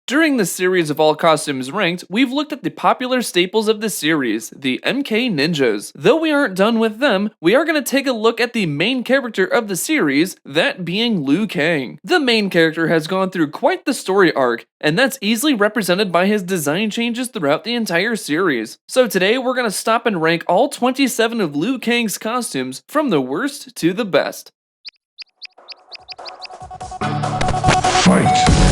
During this series of All Costumes Ranked, we've looked at the popular staples of the series, the MK Ninjas. Though we aren't done with them, we are going to take a look at the main character of the series, that being Liu Kang. The main character has gone through quite the story arc, and that's easily represented by his design changes throughout the entire series. So today we're going to stop and rank all 27 of Liu Kang's costumes from the worst to the best. Fight!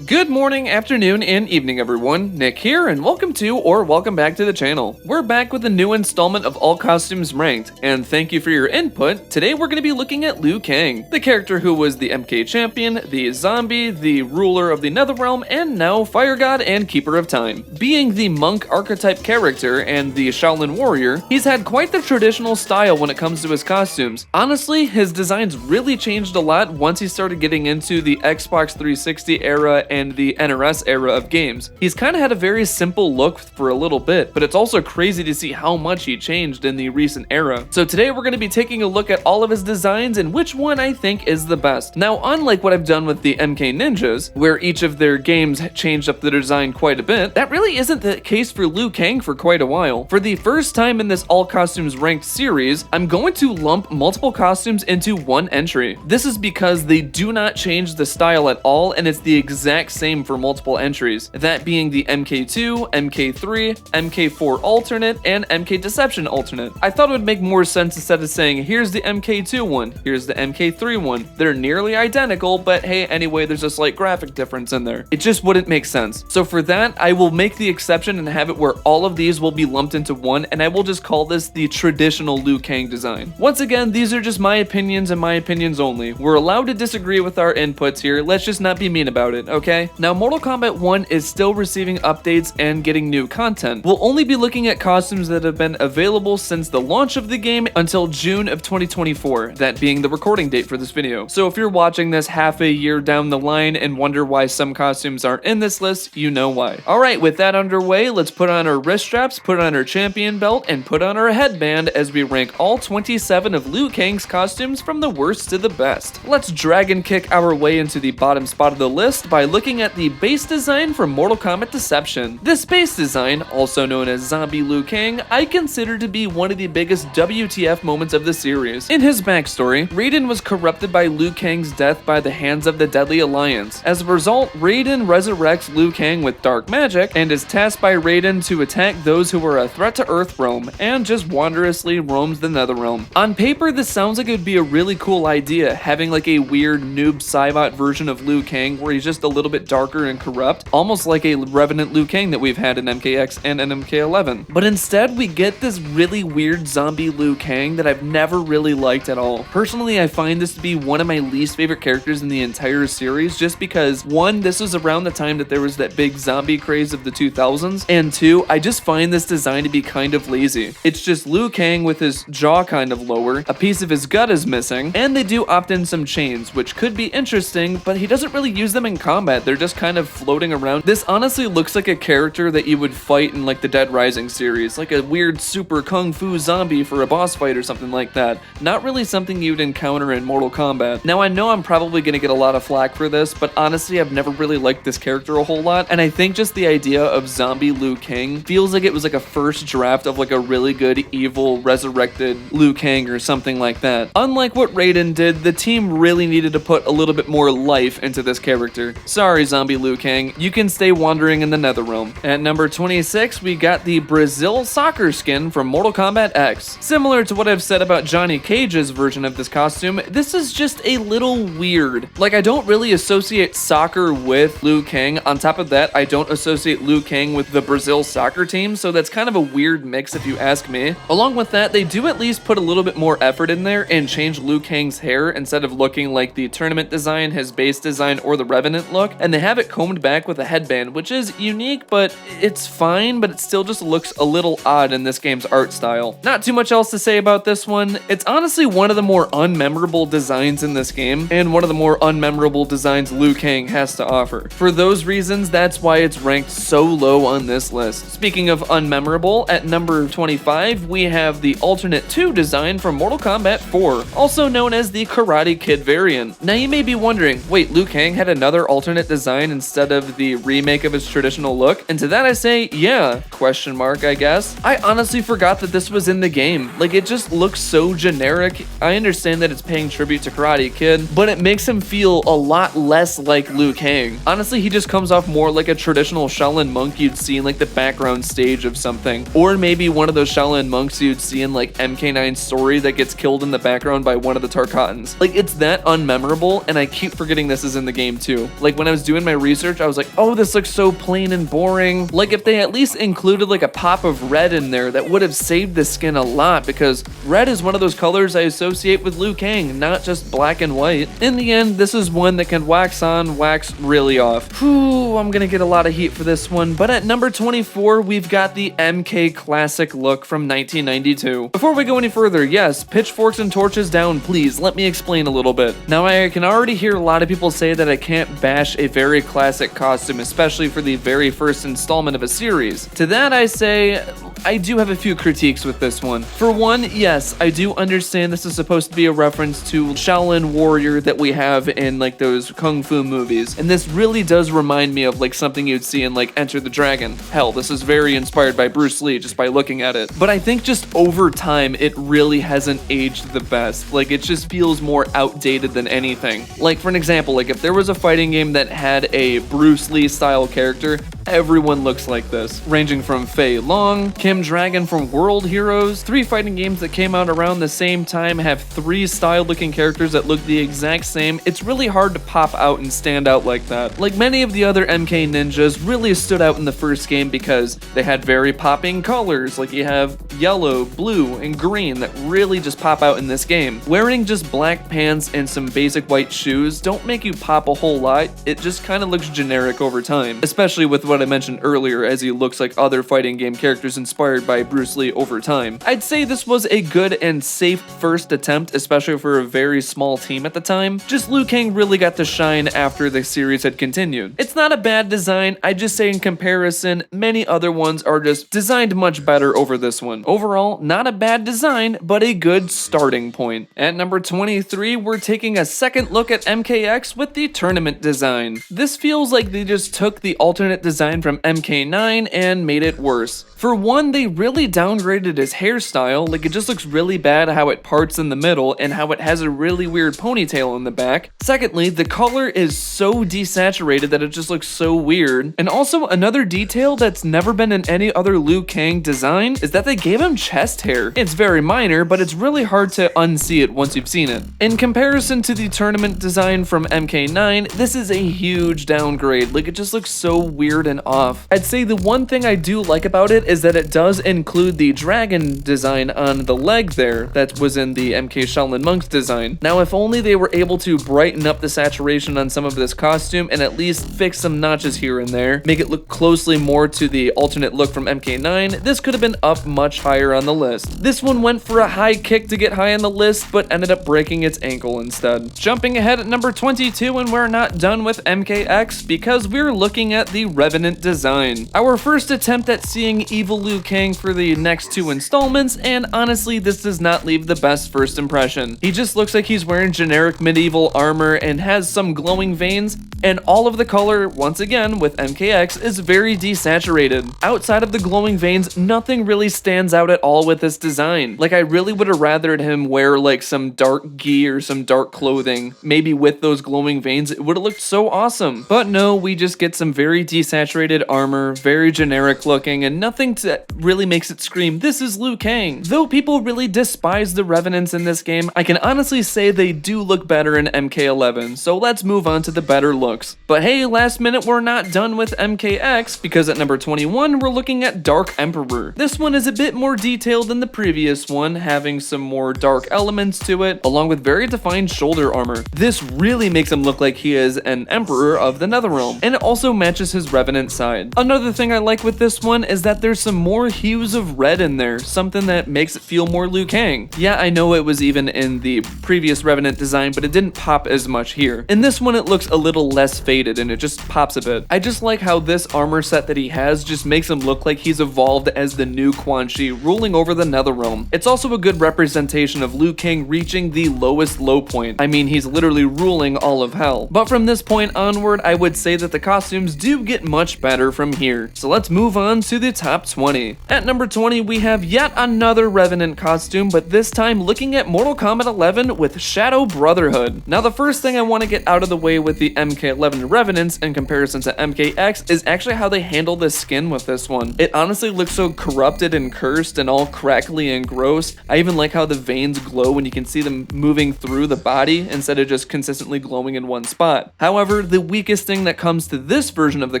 Good morning, afternoon, and evening everyone, Nick here, and welcome to or welcome back to the channel. We're back with a new installment of All Costumes Ranked, and thank you for your input. Today we're going to be looking at Liu Kang, the character who was the MK champion, the zombie, the ruler of the Netherrealm, and now Fire God and Keeper of Time. Being the monk archetype character and the Shaolin warrior, he's had quite the traditional style when it comes to his costumes. Honestly, his designs really changed a lot once he started getting into the Xbox 360 era and the NRS era of games. He's kind of had a very simple look for a little bit, but it's also crazy to see how much he changed in the recent era. So today we're going to be taking a look at all of his designs and which one I think is the best. Now, unlike what I've done with the MK Ninjas, where each of their games changed up the design quite a bit, that really isn't the case for Liu Kang for quite a while. For the first time in this All Costumes Ranked series, I'm going to lump multiple costumes into one entry. This is because they do not change the style at all, and it's the exact same for multiple entries, that being the MK2, MK3, MK4 alternate, and MK Deception alternate. I thought it would make more sense instead of saying, here's the MK2 one, here's the MK3 one. They're nearly identical, but hey, anyway, there's a slight graphic difference in there. It just wouldn't make sense. So for that, I will make the exception and have it where all of these will be lumped into one, and I will just call this the traditional Liu Kang design. Once again, these are just my opinions and my opinions only. We're allowed to disagree with our inputs here, let's just not be mean about it, okay? Now, Mortal Kombat 1 is still receiving updates and getting new content. We'll only be looking at costumes that have been available since the launch of the game until June of 2024, that being the recording date for this video. So if you're watching this half a year down the line and wonder why some costumes aren't in this list, you know why. Alright, with that underway, let's put on our wrist straps, put on our champion belt, and put on our headband as we rank all 27 of Liu Kang's costumes from the worst to the best. Let's dragon kick our way into the bottom spot of the list by looking at the base design from Mortal Kombat Deception. This base design, also known as Zombie Liu Kang, I consider to be one of the biggest WTF moments of the series. In his backstory, Raiden was corrupted by Liu Kang's death by the hands of the Deadly Alliance. As a result, Raiden resurrects Liu Kang with dark magic and is tasked by Raiden to attack those who are a threat to Earthrealm and just wanderously roams the Netherrealm. On paper, this sounds like it would be a really cool idea, having like a weird noob Saibot version of Liu Kang where he's just a little bit darker and corrupt, almost like a Revenant Liu Kang that we've had in MKX and MK11. But instead, we get this really weird zombie Liu Kang that I've never really liked at all. Personally, I find this to be one of my least favorite characters in the entire series, just because, one, this was around the time that there was that big zombie craze of the 2000s, and two, I just find this design to be kind of lazy. It's just Liu Kang with his jaw kind of lower, a piece of his gut is missing, and they do opt in some chains, which could be interesting, but he doesn't really use them in combat. They're just kind of floating around. This honestly looks like a character that you would fight in like the Dead Rising series, like a weird super kung fu zombie for a boss fight or something like that. Not really something you'd encounter in Mortal Kombat. Now, I know I'm probably gonna get a lot of flack for this, but honestly, I've never really liked this character a whole lot, and I think just the idea of zombie Liu Kang feels like it was like a first draft of like a really good evil resurrected Liu Kang or something like that. Unlike what Raiden did, the team really needed to put a little bit more life into this character. Sorry, zombie Liu Kang, you can stay wandering in the Netherrealm. At number 26, we got the Brazil soccer skin from Mortal Kombat X. Similar to what I've said about Johnny Cage's version of this costume, this is just a little weird. Like, I don't really associate soccer with Liu Kang. On top of that, I don't associate Liu Kang with the Brazil soccer team, so that's kind of a weird mix if you ask me. Along with that, they do at least put a little bit more effort in there and change Liu Kang's hair instead of looking like the tournament design, his base design, or the Revenant look, and they have have it combed back with a headband, which is unique, but it's fine, but it still just looks a little odd in this game's art style. Not too much else to say about this one. It's honestly one of the more unmemorable designs in this game, and one of the more unmemorable designs Liu Kang has to offer. For those reasons, that's why it's ranked so low on this list. Speaking of unmemorable, at number 25, we have the alternate 2 design from Mortal Kombat 4, also known as the Karate Kid variant. Now you may be wondering, wait, Liu Kang had another alternate design instead of the remake of his traditional look? And to that I say, yeah, question mark, I guess. I honestly forgot that this was in the game. Like, it just looks so generic. I understand that it's paying tribute to Karate Kid, but it makes him feel a lot less like Liu Kang. Honestly, he just comes off more like a traditional Shaolin monk you'd see in like the background stage of something, or maybe one of those Shaolin monks you'd see in like MK9's story that gets killed in the background by one of the Tarkatans. Like, it's that unmemorable, and I keep forgetting this is in the game too. Like, when I was doing my research, I was like, oh, this looks so plain and boring. Like, if they at least included like a pop of red in there, that would have saved the skin a lot, because red is one of those colors I associate with Liu Kang, not just black and white. In the end, this is one that can wax on, wax really off. Whew, I'm gonna get a lot of heat for this one, but at number 24, we've got the MK classic look from 1992. Before we go any further, yes, pitchforks and torches down, please, let me explain a little bit. Now, I can already hear a lot of people say that I can't bash a very classic costume, especially for the very first installment of a series. To that I say, I do have a few critiques with this one. For one, yes, I do understand this is supposed to be a reference to Shaolin warrior that we have in like those kung fu movies, and this really does remind me of like something you'd see in like Enter the Dragon. Hell, this is very inspired by Bruce Lee just by looking at it. But I think just over time, it really hasn't aged the best. Like, it just feels more outdated than anything. Like, for an example, like if there was a fighting game that had a Bruce Lee style character, everyone looks like this, ranging from Fei Long, Kim Dragon from World Heroes. 3 fighting games that came out around the same time have 3 style looking characters that look the exact same. It's really hard to pop out and stand out like that. Like many of the other MK ninjas really stood out in the first game because they had very popping colors, like you have yellow, blue, and green that really just pop out in this game. Wearing just black pants and some basic white shoes don't make you pop a whole lot, it just kind of looks generic over time, especially with what I mentioned earlier, as he looks like other fighting game characters inspired by Bruce Lee over time. I'd say this was a good and safe first attempt, especially for a very small team at the time. Just Liu Kang really got to shine after the series had continued. It's not a bad design, I just say in comparison, many other ones are just designed much better over this one. Overall, not a bad design, but a good starting point. At number 23, we're taking a second look at MKX with the tournament design. This feels like they just took the alternate design from MK9 and made it worse. For one, they really downgraded his hairstyle, like it just looks really bad how it parts in the middle and how it has a really weird ponytail in the back. Secondly, the color is so desaturated that it just looks so weird. And also, another detail that's never been in any other Liu Kang design is that they gave him chest hair. It's very minor, but it's really hard to unsee it once you've seen it. In comparison to the tournament design from MK9, this is a huge downgrade. Like, it just looks so weird and off. I'd say the one thing I do like about it is that it does include the dragon design on the leg there that was in the MK Shaolin Monks design. Now, if only they were able to brighten up the saturation on some of this costume and at least fix some notches here and there, make it look closely more to the alternate look from MK9, this could have been up much higher on the list. This one went for a high kick to get high on the list, but ended up breaking its ankle instead. Jumping ahead at number 22, and we're not done with MKX because we're looking at the Revenant design. Our first attempt at seeing evil Liu Kang for the next 2 installments, and honestly, this does not leave the best first impression. He just looks like he's wearing generic medieval armor and has some glowing veins, and all of the color, once again with MKX, is very desaturated. Outside of the glowing veins, nothing really stands out at all with this design. Like, I really would have rathered him wear like some dark gi or some dark clothing, maybe with those glowing veins. It would have looked so awesome. But no, we just get some very desaturated armor, very generic looking, and nothing that really makes it scream, this is Liu Kang. Though people really despise the Revenants in this game, I can honestly say they do look better in MK11, so let's move on to the better looks. But hey, last minute, we're not done with MKX, because at number 21, we're looking at Dark Emperor. This one is a bit more detailed than the previous one, having some more dark elements to it, along with very defined shoulder armor. This really makes him look like he is an emperor of the Netherrealm, and it also matches his Revenant side. Another thing I like with this one is that there's some more hues of red in there, something that makes it feel more Liu Kang. Yeah, I know it was even in the previous Revenant design, but it didn't pop as much here. In this one, it looks a little less faded and it just pops a bit. I just like how this armor set that he has just makes him look like he's evolved as the new Quan Chi, ruling over the Netherrealm. It's also a good representation of Liu Kang reaching the lowest low point. I mean, he's literally ruling all of hell. But from this point onward, I would say that the costumes do get much better from here. So let's move on to the top 20. At number 20, we have yet another Revenant costume, but this time looking at Mortal Kombat 11 with Shadow Brotherhood. Now, the first thing I want to get out of the way with the MK11 Revenants in comparison to MKX is actually how they handle the skin with this one. It honestly looks so corrupted and cursed and all crackly and gross. I even like how the veins glow when you can see them moving through the body instead of just consistently glowing in one spot. However, the weakest thing that comes to this version of the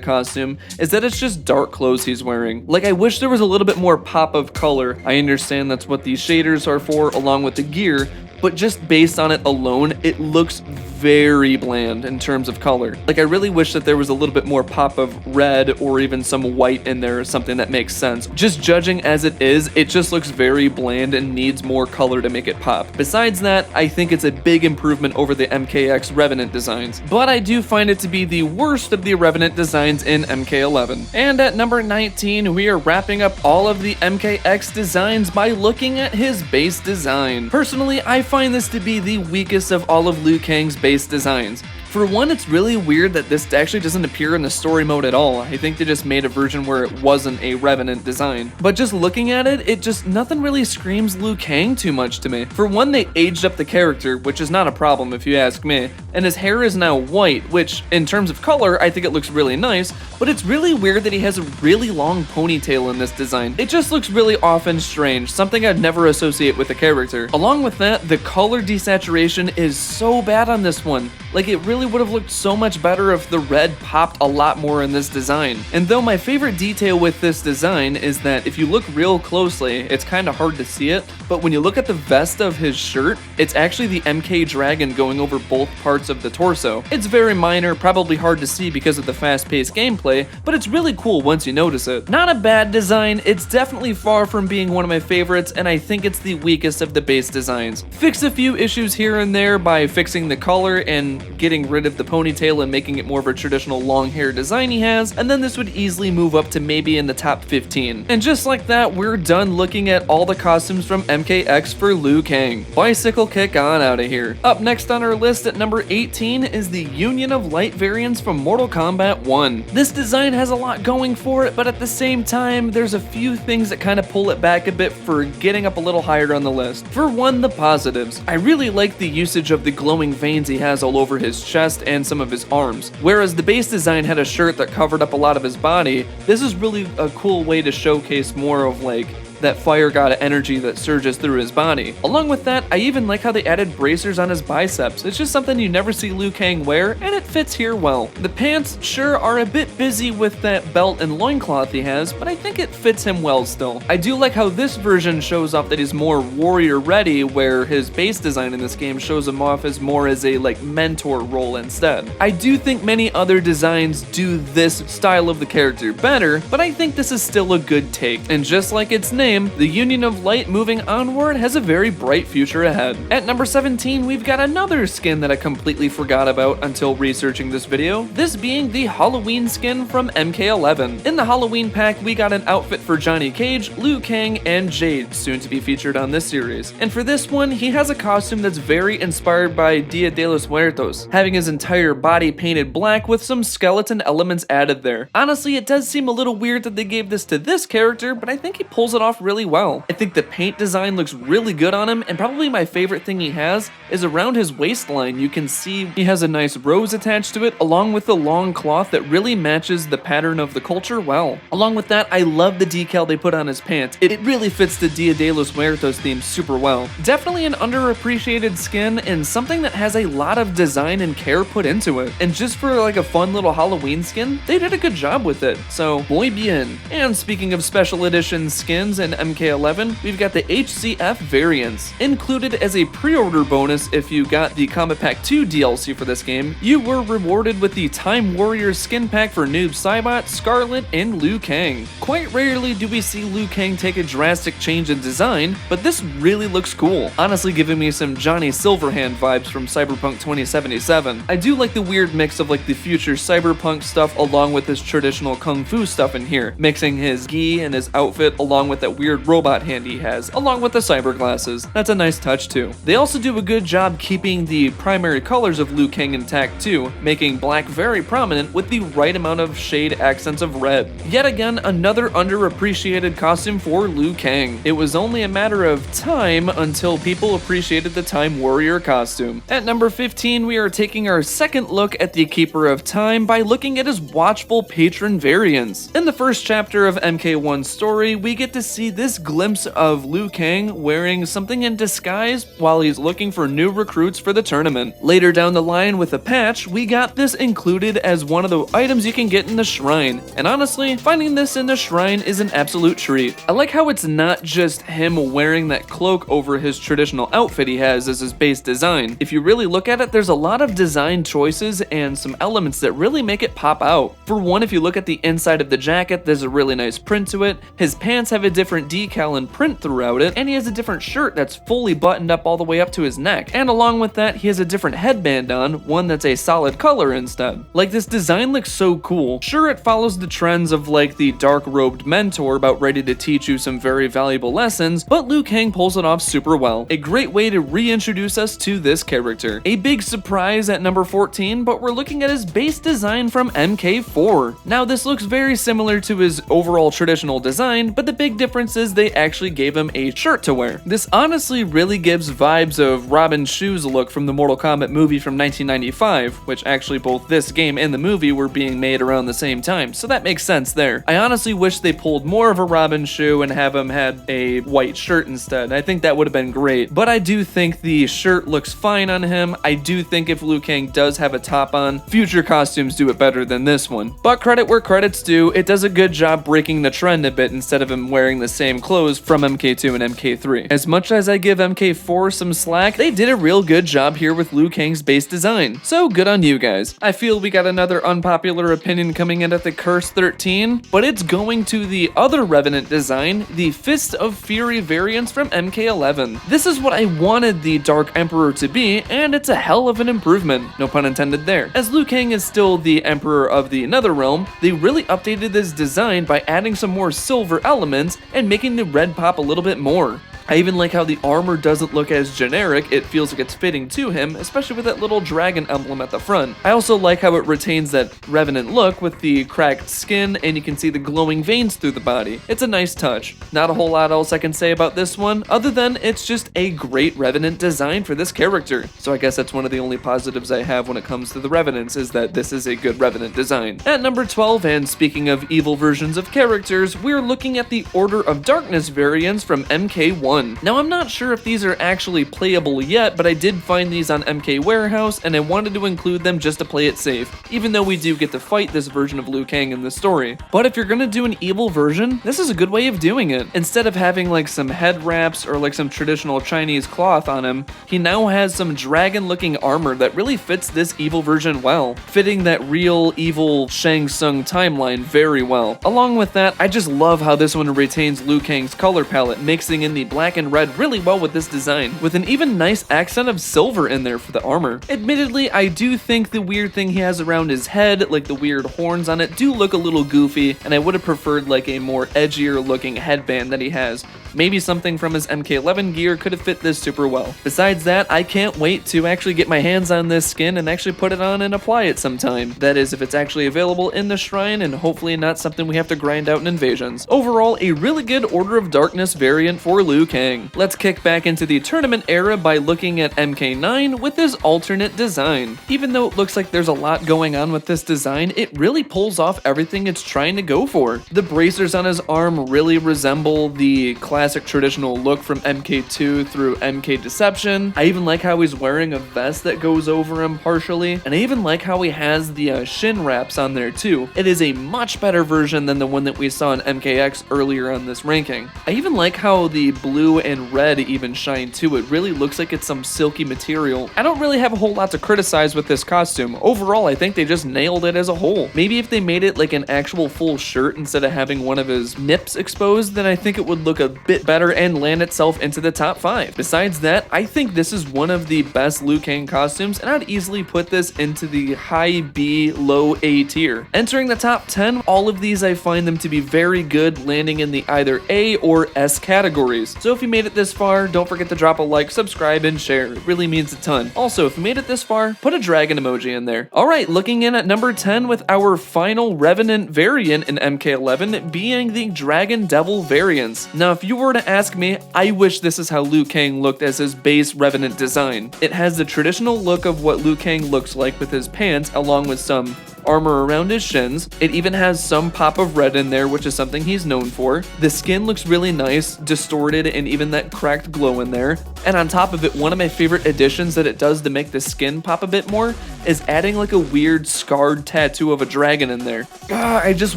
costume is that it's just dark clothes he's wearing. Like, I wish there was a little bit more pop of color. I understand that's what these shaders are for along with the gear, but just based on it alone, it looks very bland in terms of color. Like, I really wish that there was a little bit more pop of red or even some white in there or something that makes sense. Just judging as it is, it just looks very bland and needs more color to make it pop. Besides that, I think it's a big improvement over the MKX Revenant designs, but I do find it to be the worst of the Revenant designs in MK11. And at number 19, we are wrapping up all of the MKX designs by looking at his base design. Personally, I find this to be the weakest of all of Liu Kang's base designs. For one, it's really weird that this actually doesn't appear in the story mode at all. I think they just made a version where it wasn't a Revenant design. But just looking at it, nothing really screams Liu Kang too much to me. For one, they aged up the character, which is not a problem if you ask me, and his hair is now white, which in terms of color, I think it looks really nice, but it's really weird that he has a really long ponytail in this design. It just looks really off and strange, something I'd never associate with the character. Along with that, the color desaturation is so bad on this one. Like, it really would have looked so much better if the red popped a lot more in this design. And though my favorite detail with this design is that if you look real closely, it's kind of hard to see it, but when you look at the vest of his shirt, it's actually the MK Dragon going over both parts of the torso. It's very minor, probably hard to see because of the fast-paced gameplay, but it's really cool once you notice it. Not a bad design, it's definitely far from being one of my favorites, and I think it's the weakest of the base designs. Fix a few issues here and there by fixing the color and getting rid of the ponytail and making it more of a traditional long hair design he has, and then this would easily move up to maybe in the top 15. And just like that, we're done looking at all the costumes from MKX for Liu Kang. Bicycle kick on out of here. Up next on our list at number 18 is the Union of Light variants from Mortal Kombat 1. This design has a lot going for it, but at the same time, there's a few things that kind of pull it back a bit for getting up a little higher on the list. For one, the positives. I really like the usage of the glowing veins he has all over his chest and some of his arms. Whereas the base design had a shirt that covered up a lot of his body, this is really a cool way to showcase more of like that fire god energy that surges through his body. Along with that, I even like how they added bracers on his biceps. It's just something you never see Liu Kang wear, and it fits here well. The pants, sure, are a bit busy with that belt and loincloth he has, but I think it fits him well still. I do like how this version shows off that he's more warrior ready, where his base design in this game shows him off as more as a like mentor role instead. I do think many other designs do this style of the character better, but I think this is still a good take. And just like its name, the Union of Light moving onward has a very bright future ahead. At number 17, we've got another skin that I completely forgot about until researching this video, this being the Halloween skin from MK11. In the Halloween pack, we got an outfit for Johnny Cage, Liu Kang, and Jade, soon to be featured on this series. And for this one, he has a costume that's very inspired by Dia de los Muertos, having his entire body painted black with some skeleton elements added there. Honestly, it does seem a little weird that they gave this to this character, but I think he pulls it off really well. I think the paint design looks really good on him, and probably my favorite thing he has is around his waistline. You can see he has a nice rose attached to it, along with the long cloth that really matches the pattern of the culture well. Along with that, I love the decal they put on his pants. It really fits the Dia de los Muertos theme super well. Definitely an underappreciated skin, and something that has a lot of design and care put into it. And just for like a fun little Halloween skin, they did a good job with it. So, muy bien. And speaking of special edition skins and in MK11, we've got the HCF variants. Included as a pre-order bonus if you got the Kombat Pack 2 DLC for this game, you were rewarded with the Time Warrior skin pack for Noob Saibot, Scarlet, and Liu Kang. Quite rarely do we see Liu Kang take a drastic change in design, but this really looks cool, honestly giving me some Johnny Silverhand vibes from Cyberpunk 2077. I do like the weird mix of like the future cyberpunk stuff along with this traditional kung fu stuff in here, mixing his gi and his outfit along with that weird robot hand he has, along with the cyber glasses. That's a nice touch too. They also do a good job keeping the primary colors of Liu Kang intact too, making black very prominent with the right amount of shade accents of red. Yet again, another underappreciated costume for Liu Kang. It was only a matter of time until people appreciated the Time Warrior costume. At number 15, we are taking our second look at the Keeper of Time by looking at his watchful patron variants. In the first chapter of MK1's story, we get to see this glimpse of Liu Kang wearing something in disguise while he's looking for new recruits for the tournament. Later down the line with a patch, we got this included as one of the items you can get in the shrine, and honestly, finding this in the shrine is an absolute treat. I like how it's not just him wearing that cloak over his traditional outfit he has as his base design. If you really look at it, there's a lot of design choices and some elements that really make it pop out. For one, if you look at the inside of the jacket, there's a really nice print to it. His pants have a different decal and print throughout it, and he has a different shirt that's fully buttoned up all the way up to his neck. And along with that, he has a different headband on, one that's a solid color instead. Like, this design looks so cool. Sure, it follows the trends of like the dark-robed mentor about ready to teach you some very valuable lessons, but Liu Kang pulls it off super well. A great way to reintroduce us to this character. A big surprise at number 14, but we're looking at his base design from MK4. Now, this looks very similar to his overall traditional design, but the big difference is they actually gave him a shirt to wear. This honestly really gives vibes of Robin Shoe's look from the Mortal Kombat movie from 1995, which actually both this game and the movie were being made around the same time, so that makes sense there. I honestly wish they pulled more of a Robin Shoe and have him had a white shirt instead. I think that would have been great, but I do think the shirt looks fine on him. I do think if Liu Kang does have a top on, future costumes do it better than this one. But credit where credit's due, it does a good job breaking the trend a bit instead of him wearing the same clothes from MK2 and MK3. As much as I give MK4 some slack, they did a real good job here with Liu Kang's base design. So good on you guys. I feel we got another unpopular opinion coming in at the Curse 13, but it's going to the other Revenant design, the Fist of Fury variants from MK11. This is what I wanted the Dark Emperor to be, and it's a hell of an improvement, no pun intended there. As Liu Kang is still the Emperor of the Netherrealm, they really updated this design by adding some more silver elements and making the red pop a little bit more. I even like how the armor doesn't look as generic, it feels like it's fitting to him, especially with that little dragon emblem at the front. I also like how it retains that Revenant look with the cracked skin and you can see the glowing veins through the body. It's a nice touch. Not a whole lot else I can say about this one, other than it's just a great Revenant design for this character. So I guess that's one of the only positives I have when it comes to the Revenants, is that this is a good Revenant design. At number 12, and speaking of evil versions of characters, we're looking at the Order of Darkness variants from MK1. Now, I'm not sure if these are actually playable yet, but I did find these on MK Warehouse, and I wanted to include them just to play it safe, even though we do get to fight this version of Liu Kang in the story. But if you're gonna do an evil version, this is a good way of doing it. Instead of having like some head wraps or like some traditional Chinese cloth on him, he now has some dragon-looking armor that really fits this evil version well, fitting that real evil Shang Tsung timeline very well. Along with that, I just love how this one retains Liu Kang's color palette, mixing in the black and red really well with this design, with an even nice accent of silver in there for the armor. Admittedly, I do think the weird thing he has around his head, like the weird horns on it, do look a little goofy, and I would have preferred like a more edgier looking headband that he has. Maybe something from his MK11 gear could have fit this super well. Besides that, I can't wait to actually get my hands on this skin and actually put it on and apply it sometime. That is, if it's actually available in the shrine, and hopefully not something we have to grind out in invasions. Overall, a really good Order of Darkness variant for Liu Kang. Let's kick back into the tournament era by looking at MK9 with his alternate design. Even though it looks like there's a lot going on with this design, it really pulls off everything it's trying to go for. The bracers on his arm really resemble the classic classic traditional look from MK2 through MK Deception. I even like how he's wearing a vest that goes over him partially, and I even like how he has the shin wraps on there too. It is a much better version than the one that we saw in MKX earlier on this ranking. I even like how the blue and red even shine too. It really looks like it's some silky material. I don't really have a whole lot to criticize with this costume. Overall, I think they just nailed it as a whole. Maybe if they made it like an actual full shirt instead of having one of his nips exposed, then I think it would look a bit better and land itself into the top 5. Besides that, I think this is one of the best Liu Kang costumes, and I'd easily put this into the high B, low A tier. Entering the top 10, all of these I find them to be very good, landing in the either A or S categories. So if you made it this far, don't forget to drop a like, subscribe, and share. It really means a ton. Also, if you made it this far, put a dragon emoji in there. Alright, looking in at number 10 with our final Revenant variant in MK11 being the Dragon Devil variants. Now, if you were to ask me, I wish this is how Liu Kang looked as his base Revenant design. It has the traditional look of what Liu Kang looks like with his pants, along with some armor around his shins. It even has some pop of red in there, which is something he's known for. The skin looks really nice, distorted, and even that cracked glow in there. And on top of it, one of my favorite additions that it does to make the skin pop a bit more is adding like a weird scarred tattoo of a dragon in there. I just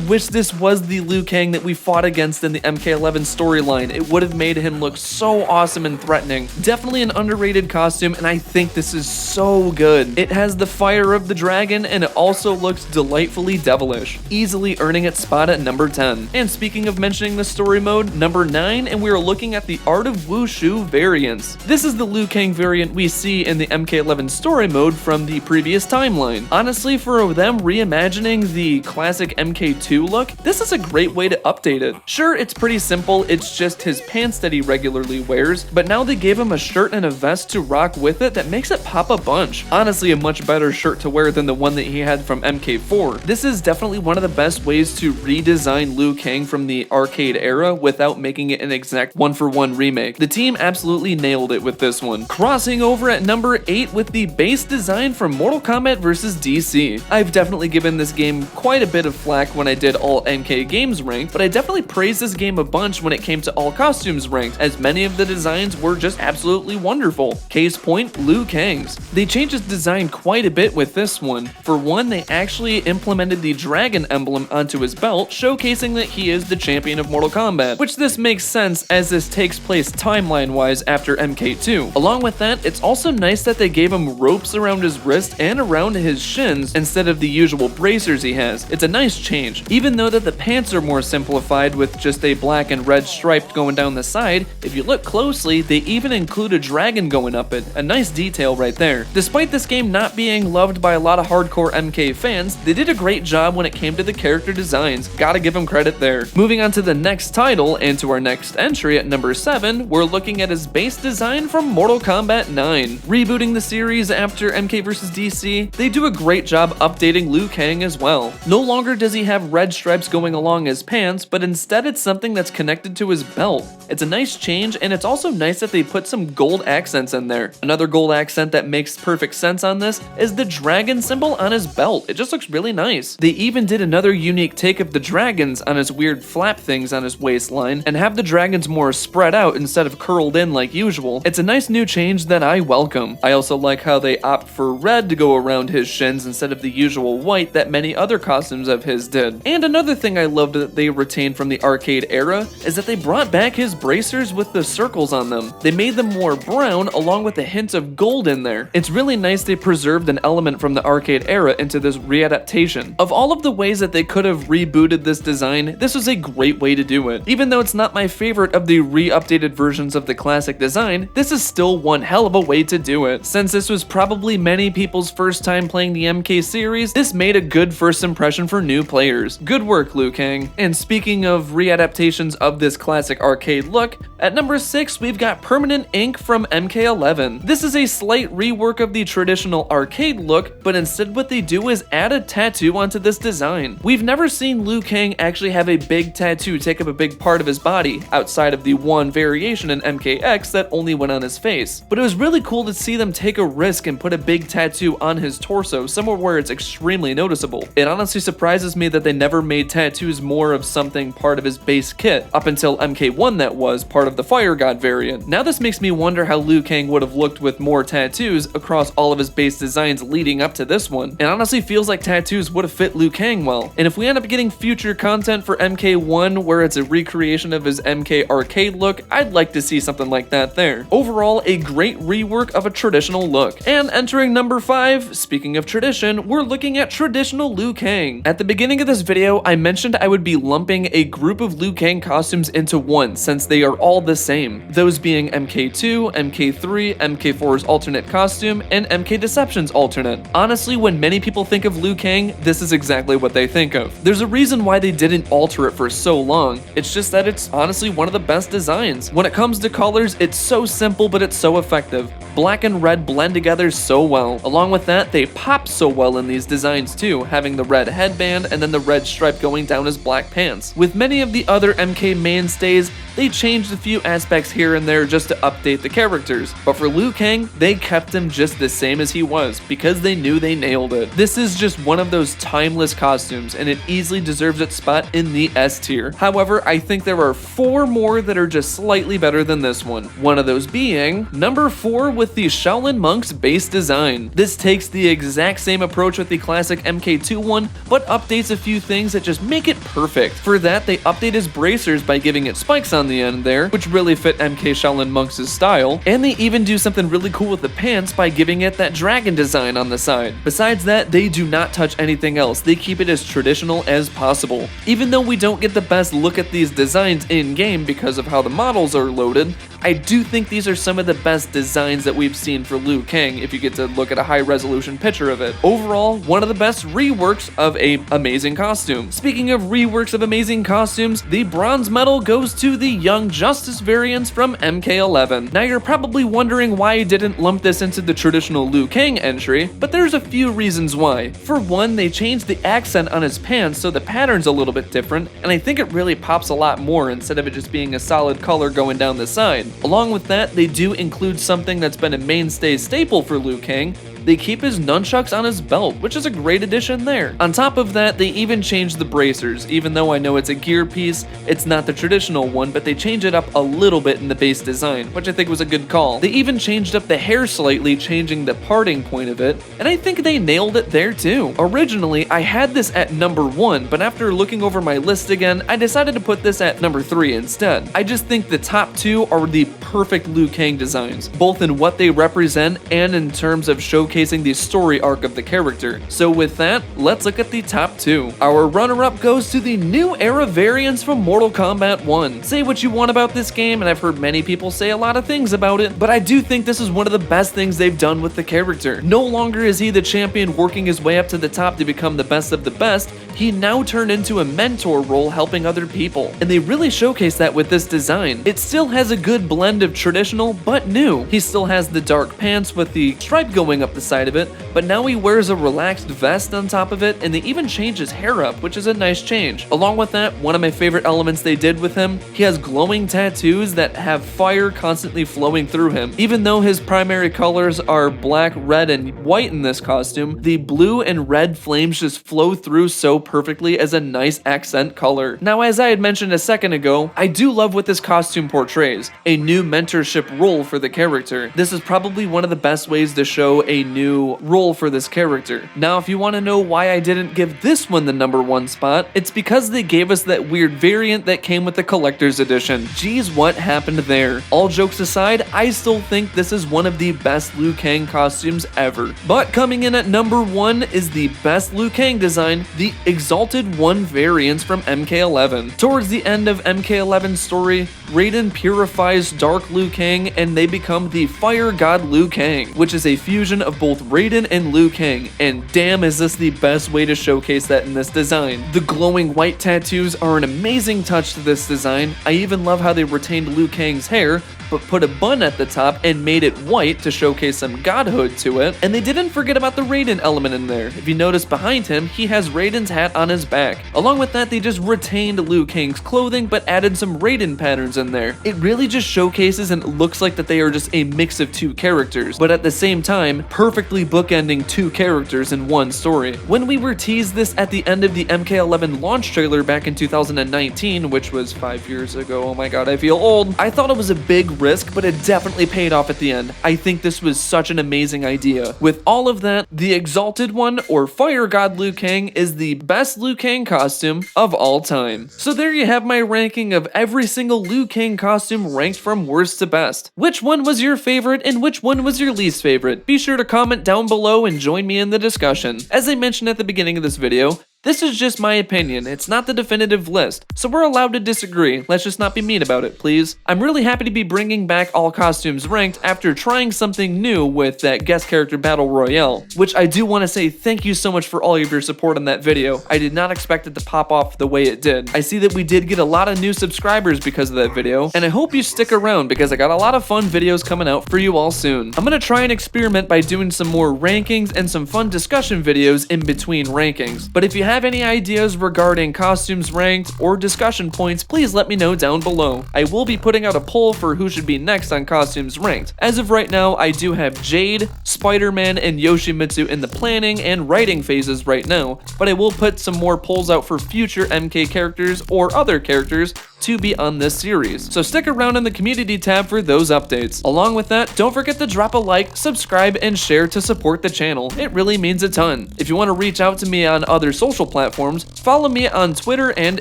wish this was the Liu Kang that we fought against in the MK11 storyline. It would have made him look so awesome and threatening. Definitely an underrated costume, and I think this is so good. It has the fire of the dragon, and it also looks delightfully devilish, easily earning its spot at number 10. And speaking of mentioning the story mode, number 9, and we are looking at the Art of Wushu variants. This is the Liu Kang variant we see in the MK11 story mode from the previous timeline. Honestly, for them reimagining the classic MK2 look, this is a great way to update it. Sure, it's pretty simple, it's just his pants that he regularly wears, but now they gave him a shirt and a vest to rock with it that makes it pop a bunch. Honestly, a much better shirt to wear than the one that he had from MK4. This is definitely one of the best ways to redesign Liu Kang from the arcade era without making it an exact one-for-one remake. The team absolutely nailed it with this one. Crossing over at number 8 with the base design from Mortal Kombat vs. DC. I've definitely given this game quite a bit of flack when I did all MK games ranked, but I definitely praised this game a bunch when it came to all costumes ranked, as many of the designs were just absolutely wonderful. Case point, Liu Kang's. They changed his design quite a bit with this one. For one, they actually implemented the dragon emblem onto his belt, showcasing that he is the champion of Mortal Kombat, which this makes sense as this takes place timeline-wise after MK2. Along with that, it's also nice that they gave him ropes around his wrist and around his shins instead of the usual bracers he has. It's a nice change. Even though that the pants are more simplified with just a black and red stripe going down the side, if you look closely, they even include a dragon going up it. A nice detail right there. Despite this game not being loved by a lot of hardcore MK fans, they did a great job when it came to the character designs. Gotta give them credit there. Moving on to the next title and to our next entry at number 7, we're looking at his base design from Mortal Kombat 9. Rebooting the series after MK vs. DC, they do a great job updating Liu Kang as well. No longer does he have red stripes going along his pants, but instead it's something that's connected to his belt. It's a nice change, and it's also nice that they put some gold accents in there. Another gold accent that makes perfect sense on this is the dragon symbol on his belt. It just looks really nice. They even did another unique take of the dragons on his weird flap things on his waistline and have the dragons more spread out instead of curled in like usual. It's a nice new change that I welcome. I also like how they opt for red to go around his shins instead of the usual white that many other costumes of his did. And another thing I loved that they retained from the arcade era is that they brought back his bracers with the circles on them. They made them more brown along with a hint of gold in there. It's really nice they preserved an element from the arcade era into this readaptation. Of all of the ways that they could have rebooted this design, this was a great way to do it. Even though it's not my favorite of the re-updated versions of the classic design, this is still one hell of a way to do it. Since this was probably many people's first time playing the MK series, this made a good first impression for new players. Good work, Liu Kang. And speaking of readaptations of this classic arcade look, at number 6 we've got Permanent Ink from MK11. This is a slight rework rework of the traditional arcade look, but instead what they do is add a tattoo onto this design. We've never seen Liu Kang actually have a big tattoo take up a big part of his body, outside of the one variation in MKX that only went on his face. But it was really cool to see them take a risk and put a big tattoo on his torso, somewhere where it's extremely noticeable. It honestly surprises me that they never made tattoos more of something part of his base kit, up until MK1 that was part of the Fire God variant. Now this makes me wonder how Liu Kang would have looked with more tattoos across all of his base designs leading up to this one. It honestly feels like tattoos would have fit Liu Kang well. And if we end up getting future content for MK1 where it's a recreation of his MK arcade look, I'd like to see something like that there. Overall, a great rework of a traditional look. And entering number 5, speaking of tradition, we're looking at traditional Liu Kang. At the beginning of this video, I mentioned I would be lumping a group of Liu Kang costumes into one since they are all the same, those being MK2, MK3, MK4's alternate costume, and MK Deception's alternate. Honestly, when many people think of Liu Kang, this is exactly what they think of. There's a reason why they didn't alter it for so long, it's just that it's honestly one of the best designs. When it comes to colors, it's so simple but it's so effective. Black and red blend together so well. Along with that, they pop so well in these designs too, having the red headband and then the red stripe going down his black pants. With many of the other MK mainstays, they changed a few aspects here and there just to update the characters, but for Liu Kang, they kept him just the same as he was because they knew they nailed it. This is just one of those timeless costumes and it easily deserves its spot in the S tier. However, I think there are 4 more that are just slightly better than this one. One of those being number 4 with the Shaolin Monk's base design. This takes the exact same approach with the classic MK2 one, but updates a few things that just make it perfect. For that, they update his bracers by giving it spikes on the end there, which really fit MK Shaolin Monk's style, and they even do something really cool with the pants by giving it that dragon design on the side. Besides that, they do not touch anything else. They keep it as traditional as possible. Even though we don't get the best look at these designs in-game because of how the models are loaded, I do think these are some of the best designs that we've seen for Liu Kang if you get to look at a high-resolution picture of it. Overall, one of the best reworks of a amazing costume. Speaking of reworks of amazing costumes, the bronze medal goes to the Young Justice variants from MK11. Now you're probably wondering why I didn't lump this into the traditional Liu Kang entry, but there's a few reasons why. For one, they changed the accent on his pants so the pattern's a little bit different, and I think it really pops a lot more instead of it just being a solid color going down the side. Along with that, they do include something that's been a mainstay staple for Liu Kang. They keep his nunchucks on his belt, which is a great addition there. On top of that, they even changed the bracers. Even though I know it's a gear piece, it's not the traditional one, but they change it up a little bit in the base design, which I think was a good call. They even changed up the hair slightly, changing the parting point of it, and I think they nailed it there too. Originally, I had this at number 1, but after looking over my list again, I decided to put this at number 3 instead. I just think the top 2 are the perfect Liu Kang designs, both in what they represent and in terms of showcasing the story arc of the character. So with that, let's look at the top 2. Our runner-up goes to the new era variants from Mortal Kombat 1. Say what you want about this game, and I've heard many people say a lot of things about it, but I do think this is one of the best things they've done with the character. No longer is he the champion working his way up to the top to become the best of the best, he now turned into a mentor role helping other people, and they really showcase that with this design. It still has a good blend of traditional but new. He still has the dark pants with the stripe going up the side of it, but now he wears a relaxed vest on top of it, and they even change his hair up, which is a nice change. Along with that, one of my favorite elements they did with him, he has glowing tattoos that have fire constantly flowing through him. Even though his primary colors are black, red, and white in this costume, the blue and red flames just flow through so perfectly as a nice accent color. Now, as I had mentioned a second ago, I do love what this costume portrays, a new mentorship role for the character. This is probably one of the best ways to show a new role for this character. Now, if you want to know why I didn't give this one the number 1 spot, it's because they gave us that weird variant that came with the collector's edition. Geez, what happened there? All jokes aside, I still think this is one of the best Liu Kang costumes ever. But coming in at number 1 is the best Liu Kang design, the Exalted 1 variants from MK11. Towards the end of MK11's story, Raiden purifies Dark Liu Kang and they become the Fire God Liu Kang, which is a fusion of both Raiden and Liu Kang, and damn is this the best way to showcase that in this design. The glowing white tattoos are an amazing touch to this design. I even love how they retained Liu Kang's hair, but put a bun at the top and made it white to showcase some godhood to it. And they didn't forget about the Raiden element in there. If you notice behind him, he has Raiden's hat on his back. Along with that, they just retained Liu Kang's clothing, but added some Raiden patterns in there. It really just showcases and looks like that they are just a mix of two characters, but at the same time, perfectly bookending two characters in one story. When we were teased this at the end of the MK11 launch trailer back in 2019, which was 5 years ago, oh my god, I feel old, I thought it was a big risk, but it definitely paid off at the end. I think this was such an amazing idea. With all of that, the Exalted One, or Fire God Liu Kang, is the best Liu Kang costume of all time. So there you have my ranking of every single Liu Kang costume ranked from worst to best. Which one was your favorite and which one was your least favorite? Be sure to comment down below and join me in the discussion. As I mentioned at the beginning of this video, this is just my opinion, it's not the definitive list, so we're allowed to disagree, let's just not be mean about it, please. I'm really happy to be bringing back all costumes ranked after trying something new with that guest character battle royale, which I do want to say thank you so much for all of your support on that video. I did not expect it to pop off the way it did. I see that we did get a lot of new subscribers because of that video, and I hope you stick around because I got a lot of fun videos coming out for you all soon. I'm gonna try and experiment by doing some more rankings and some fun discussion videos in between rankings, but if you have any ideas regarding costumes ranked or discussion points, please let me know down below. I will be putting out a poll for who should be next on costumes ranked. As of right now, I do have Jade, Spider-Man, and Yoshimitsu in the planning and writing phases right now, but I will put some more polls out for future MK characters or other characters to be on this series. So stick around in the community tab for those updates. Along with that, don't forget to drop a like, subscribe, and share to support the channel. It really means a ton. If you want to reach out to me on other social platforms, follow me on Twitter and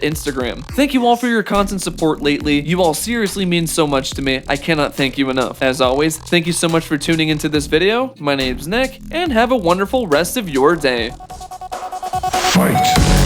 Instagram. Thank you all for your constant support lately. You all seriously mean so much to me. I cannot thank you enough. As always, thank you so much for tuning into this video. My name's Nick, and have a wonderful rest of your day. Fight!